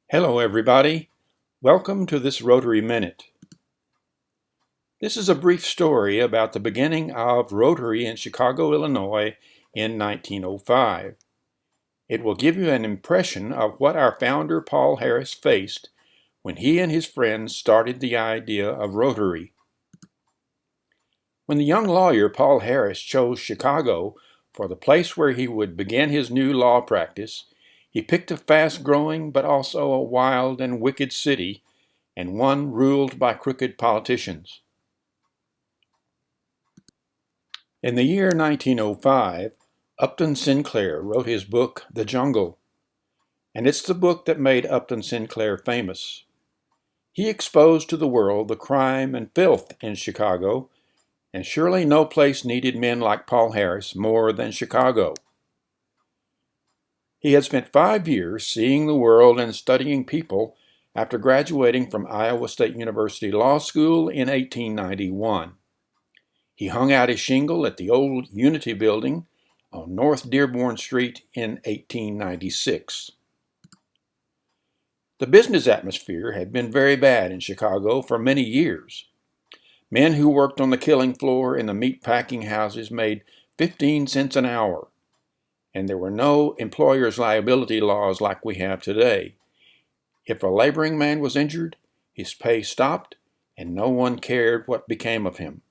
Hello, everybody. Welcome to this Rotary Minute. This is a brief story about the beginning of Rotary in Chicago, Illinois in 1905. It will give you an impression of what our founder Paul Harris faced when he and his friends started the idea of Rotary. When the young lawyer Paul Harris chose Chicago for the place where he would begin his new law practice, he picked a fast-growing but also a wild and wicked city, and one ruled by crooked politicians. In the year 1905, Upton Sinclair wrote his book, The Jungle, and it's the book that made Upton Sinclair famous. He exposed to the world the crime and filth in Chicago, and surely no place needed men like Paul Harris more than Chicago. He had spent 5 years seeing the world and studying people after graduating from Iowa State University Law School in 1891. He hung out his shingle at the old Unity Building on North Dearborn Street in 1896. The business atmosphere had been very bad in Chicago for many years. Men who worked on the killing floor in the meat packing houses made 15 cents an hour, and there were no employers' liability laws like we have today. If a laboring man was injured, his pay stopped, and no one cared what became of him.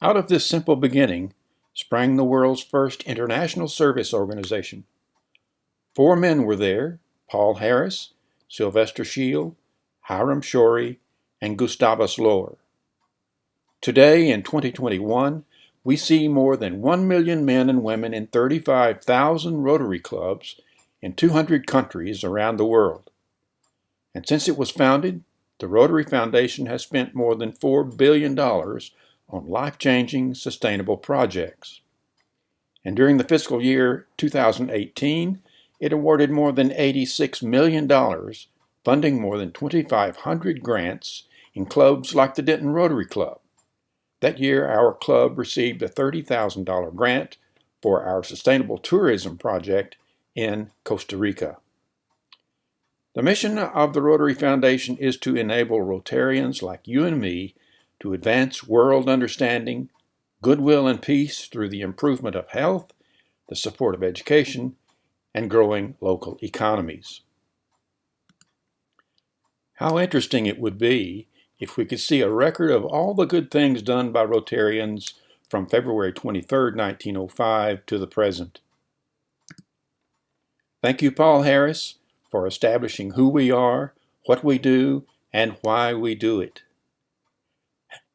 Out of this simple beginning sprang the world's first international service organization. 4 men were there: Paul Harris, Sylvester Shield, Hiram Shorey, and Gustavus Lohr. Today, in 2021, we see more than 1 million men and women in 35,000 Rotary clubs in 200 countries around the world. And since it was founded, the Rotary Foundation has spent more than $4 billion on life-changing, sustainable projects. And during the fiscal year 2018, it awarded more than $86 million, funding more than 2,500 grants in clubs like the Denton Rotary Club. That year, our club received a $30,000 grant for our sustainable tourism project in Costa Rica. The mission of the Rotary Foundation is to enable Rotarians like you and me to advance world understanding, goodwill, and peace through the improvement of health, the support of education, and growing local economies. How interesting it would be if we could see a record of all the good things done by Rotarians from February 23, 1905 to the present. Thank you, Paul Harris, for establishing who we are, what we do, and why we do it.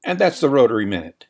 And that's the Rotary Minute.